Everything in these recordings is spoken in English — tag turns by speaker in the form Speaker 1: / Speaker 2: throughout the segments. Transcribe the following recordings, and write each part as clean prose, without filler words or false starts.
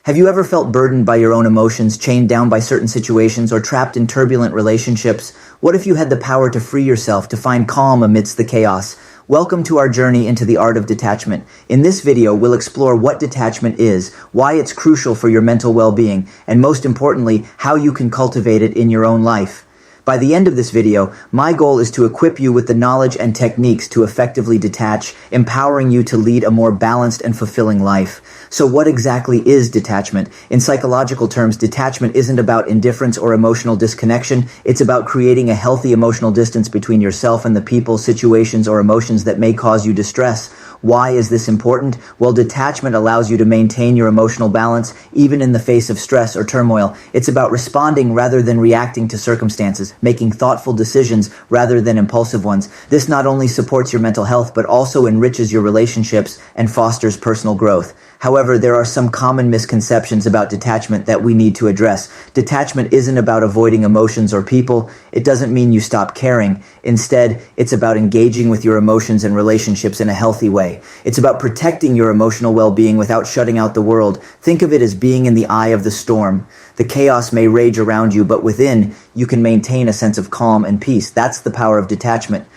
Speaker 1: Have you ever felt burdened by your own emotions, chained down by certain situations, or trapped in turbulent relationships? What if you had the power to free yourself, to find calm amidst the chaos? Welcome to our journey into the art of detachment. In this video, we'll explore what detachment is, why it's crucial for your mental well-being, and most importantly, how you can cultivate it in your own life. By the end of this video, my goal is to equip you with the knowledge and techniques to effectively detach, empowering you to lead a more balanced and fulfilling life. So what exactly is detachment? In psychological terms, detachment isn't about indifference or emotional disconnection. It's about creating a healthy emotional distance between yourself and the people, situations, or emotions that may cause you distress. Why is this important? Well, detachment allows you to maintain your emotional balance even in the face of stress or turmoil. It's about responding rather than reacting to circumstances, making thoughtful decisions rather than impulsive ones. This not only supports your mental health, but also enriches your relationships and fosters personal growth. However, there are some common misconceptions about detachment that we need to address. Detachment isn't about avoiding emotions or people. It doesn't mean you stop caring. Instead, it's about engaging with your emotions and relationships in a healthy way. It's about protecting your emotional well-being without shutting out the world. Think of it as being in the eye of the storm. The chaos may rage around you, but within, you can maintain a sense of calm and peace. That's the power of detachment.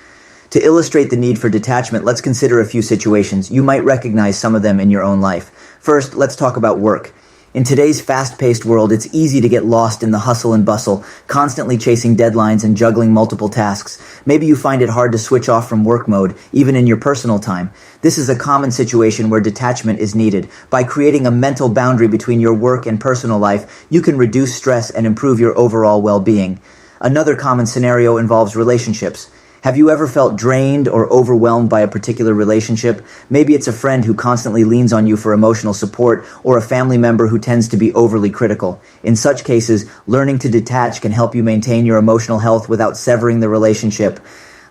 Speaker 1: To illustrate the need for detachment, let's consider a few situations. You might recognize some of them in your own life. First, let's talk about work. In today's fast-paced world, it's easy to get lost in the hustle and bustle, constantly chasing deadlines and juggling multiple tasks. Maybe you find it hard to switch off from work mode, even in your personal time. This is a common situation where detachment is needed. By creating a mental boundary between your work and personal life, you can reduce stress and improve your overall well-being. Another common scenario involves relationships. Have you ever felt drained or overwhelmed by a particular relationship? Maybe it's a friend who constantly leans on you for emotional support, or a family member who tends to be overly critical. In such cases, learning to detach can help you maintain your emotional health without severing the relationship.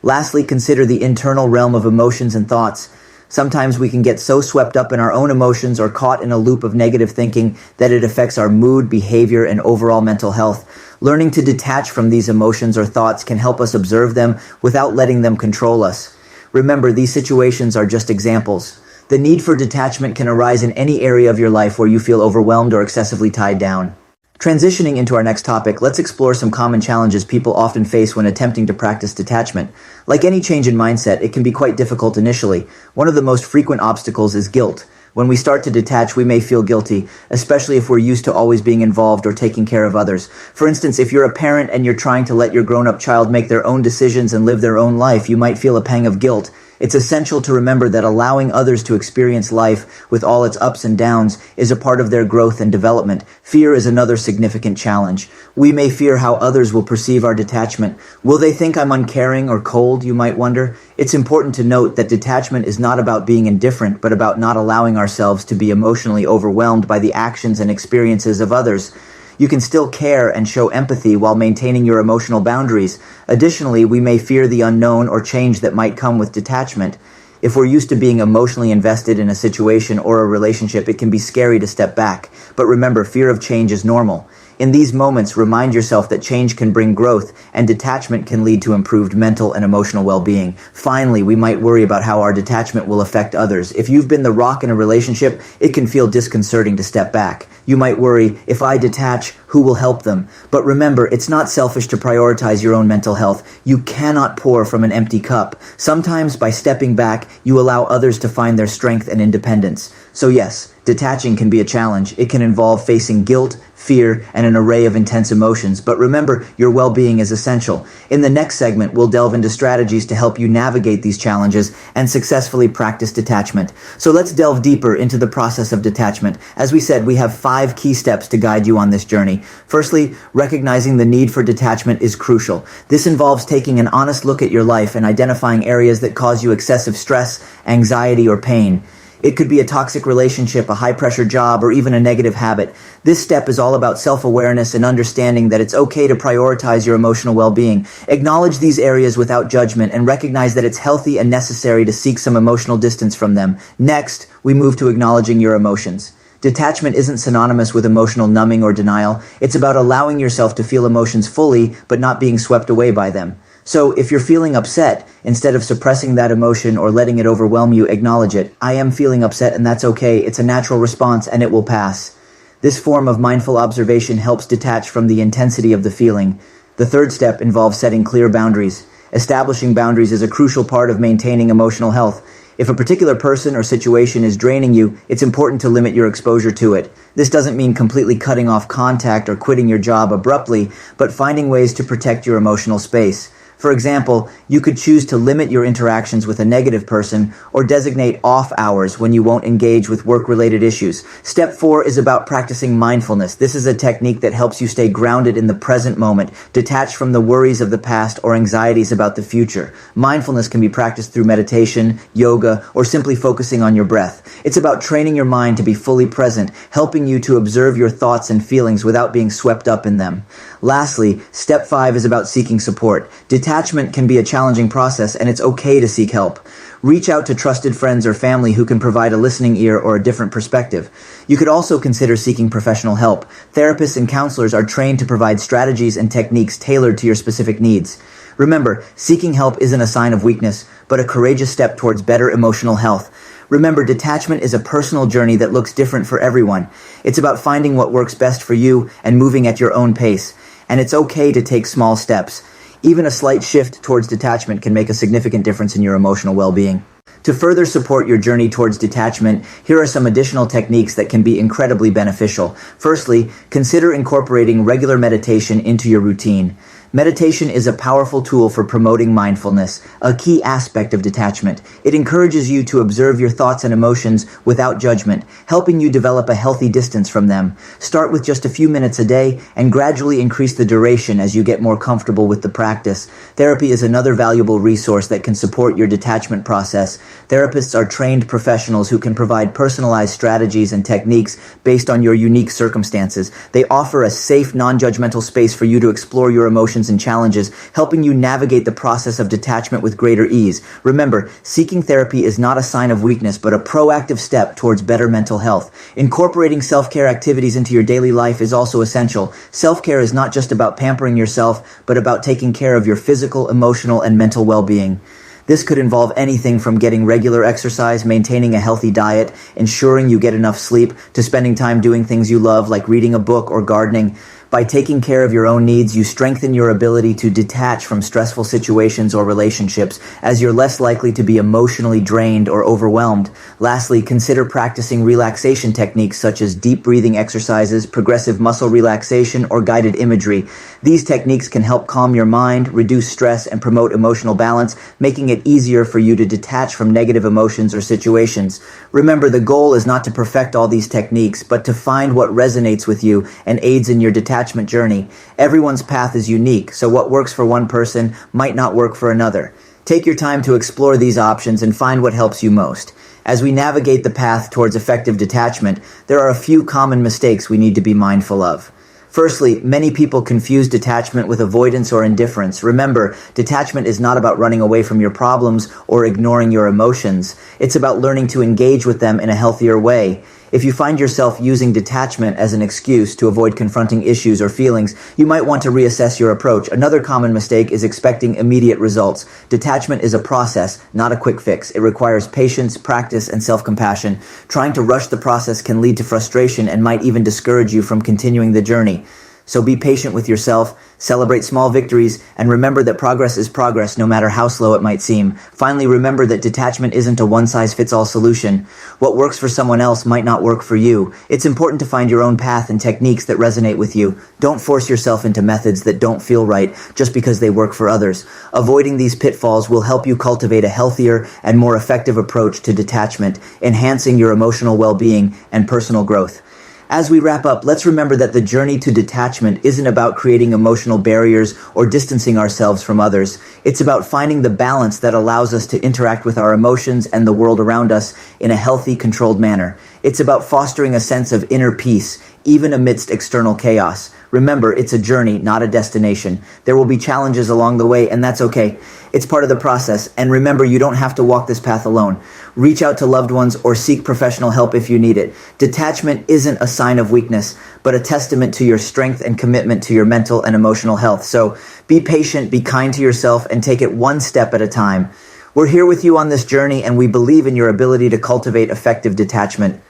Speaker 1: Lastly, consider the internal realm of emotions and thoughts. Sometimes we can get so swept up in our own emotions or caught in a loop of negative thinking that it affects our mood, behavior, and overall mental health. Learning to detach from these emotions or thoughts can help us observe them without letting them control us. Remember, these situations are just examples. The need for detachment can arise in any area of your life where you feel overwhelmed or excessively tied down. Transitioning into our next topic, let's explore some common challenges people often face when attempting to practice detachment. Like any change in mindset, it can be quite difficult initially. One of the most frequent obstacles is guilt. When we start to detach, we may feel guilty, especially if we're used to always being involved or taking care of others. For instance, if you're a parent and you're trying to let your grown-up child make their own decisions and live their own life, you might feel a pang of guilt. It's essential to remember that allowing others to experience life with all its ups and downs is a part of their growth and development. Fear is another significant challenge. We may fear how others will perceive our detachment. Will they think I'm uncaring or cold, you might wonder? It's important to note that detachment is not about being indifferent, but about not allowing ourselves to be emotionally overwhelmed by the actions and experiences of others. You can still care and show empathy while maintaining your emotional boundaries. Additionally, we may fear the unknown or change that might come with detachment. If we're used to being emotionally invested in a situation or a relationship, it can be scary to step back. But remember, fear of change is normal. In these moments, remind yourself that change can bring growth, and detachment can lead to improved mental and emotional well-being. Finally, we might worry about how our detachment will affect others. If you've been the rock in a relationship, it can feel disconcerting to step back. You might worry, if I detach, who will help them? But remember, it's not selfish to prioritize your own mental health. You cannot pour from an empty cup. Sometimes, by stepping back, you allow others to find their strength and independence. So yes, detaching can be a challenge. It can involve facing guilt, fear, and an array of intense emotions. But remember, your well-being is essential. In the next segment, we'll delve into strategies to help you navigate these challenges and successfully practice detachment. So let's delve deeper into the process of detachment. As we said, we have 5 key steps to guide you on this journey. Firstly, recognizing the need for detachment is crucial. This involves taking an honest look at your life and identifying areas that cause you excessive stress, anxiety, or pain. It could be a toxic relationship, a high-pressure job, or even a negative habit. This step is all about self-awareness and understanding that it's okay to prioritize your emotional well-being. Acknowledge these areas without judgment and recognize that it's healthy and necessary to seek some emotional distance from them. Next, we move to acknowledging your emotions. Detachment isn't synonymous with emotional numbing or denial. It's about allowing yourself to feel emotions fully, but not being swept away by them. So if you're feeling upset, instead of suppressing that emotion or letting it overwhelm you, acknowledge it. I am feeling upset and that's okay. It's a natural response and it will pass. This form of mindful observation helps detach from the intensity of the feeling. The third step involves setting clear boundaries. Establishing boundaries is a crucial part of maintaining emotional health. If a particular person or situation is draining you, it's important to limit your exposure to it. This doesn't mean completely cutting off contact or quitting your job abruptly, but finding ways to protect your emotional space. For example, you could choose to limit your interactions with a negative person or designate off hours when you won't engage with work-related issues. Step 4 is about practicing mindfulness. This is a technique that helps you stay grounded in the present moment, detached from the worries of the past or anxieties about the future. Mindfulness can be practiced through meditation, yoga, or simply focusing on your breath. It's about training your mind to be fully present, helping you to observe your thoughts and feelings without being swept up in them. Lastly, step 5 is about seeking support. Detachment can be a challenging process, and it's okay to seek help. Reach out to trusted friends or family who can provide a listening ear or a different perspective. You could also consider seeking professional help. Therapists and counselors are trained to provide strategies and techniques tailored to your specific needs. Remember, seeking help isn't a sign of weakness, but a courageous step towards better emotional health. Remember, detachment is a personal journey that looks different for everyone. It's about finding what works best for you and moving at your own pace. And it's okay to take small steps. Even a slight shift towards detachment can make a significant difference in your emotional well-being. To further support your journey towards detachment, here are some additional techniques that can be incredibly beneficial. Firstly, consider incorporating regular meditation into your routine. Meditation is a powerful tool for promoting mindfulness, a key aspect of detachment. It encourages you to observe your thoughts and emotions without judgment, helping you develop a healthy distance from them. Start with just a few minutes a day and gradually increase the duration as you get more comfortable with the practice. Therapy is another valuable resource that can support your detachment process. Therapists are trained professionals who can provide personalized strategies and techniques based on your unique circumstances. They offer a safe, non-judgmental space for you to explore your emotions and challenges, helping you navigate the process of detachment with greater ease. Remember, seeking therapy is not a sign of weakness, but a proactive step towards better mental health. Incorporating self-care activities into your daily life is also essential. Self-care is not just about pampering yourself, but about taking care of your physical, emotional, and mental well-being. This could involve anything from getting regular exercise, maintaining a healthy diet, ensuring you get enough sleep, to spending time doing things you love, like reading a book or gardening. By taking care of your own needs, you strengthen your ability to detach from stressful situations or relationships, as you're less likely to be emotionally drained or overwhelmed. Lastly, consider practicing relaxation techniques such as deep breathing exercises, progressive muscle relaxation, or guided imagery. These techniques can help calm your mind, reduce stress, and promote emotional balance, making it easier for you to detach from negative emotions or situations. Remember, the goal is not to perfect all these techniques, but to find what resonates with you and aids in your detachment journey. Everyone's path is unique, so what works for one person might not work for another. Take your time to explore these options and find what helps you most. As we navigate the path towards effective detachment, there are a few common mistakes we need to be mindful of. Firstly, many people confuse detachment with avoidance or indifference. Remember, detachment is not about running away from your problems or ignoring your emotions. It's about learning to engage with them in a healthier way. If you find yourself using detachment as an excuse to avoid confronting issues or feelings, you might want to reassess your approach. Another common mistake is expecting immediate results. Detachment is a process, not a quick fix. It requires patience, practice, and self-compassion. Trying to rush the process can lead to frustration and might even discourage you from continuing the journey. So be patient with yourself, celebrate small victories, and remember that progress is progress no matter how slow it might seem. Finally, remember that detachment isn't a one-size-fits-all solution. What works for someone else might not work for you. It's important to find your own path and techniques that resonate with you. Don't force yourself into methods that don't feel right just because they work for others. Avoiding these pitfalls will help you cultivate a healthier and more effective approach to detachment, enhancing your emotional well-being and personal growth. As we wrap up, let's remember that the journey to detachment isn't about creating emotional barriers or distancing ourselves from others. It's about finding the balance that allows us to interact with our emotions and the world around us in a healthy, controlled manner. It's about fostering a sense of inner peace, even amidst external chaos. Remember, it's a journey, not a destination. There will be challenges along the way, and that's okay. It's part of the process. And remember, you don't have to walk this path alone. Reach out to loved ones or seek professional help if you need it. Detachment isn't a sign of weakness, but a testament to your strength and commitment to your mental and emotional health. So be patient, be kind to yourself, and take it one step at a time. We're here with you on this journey, and we believe in your ability to cultivate effective detachment.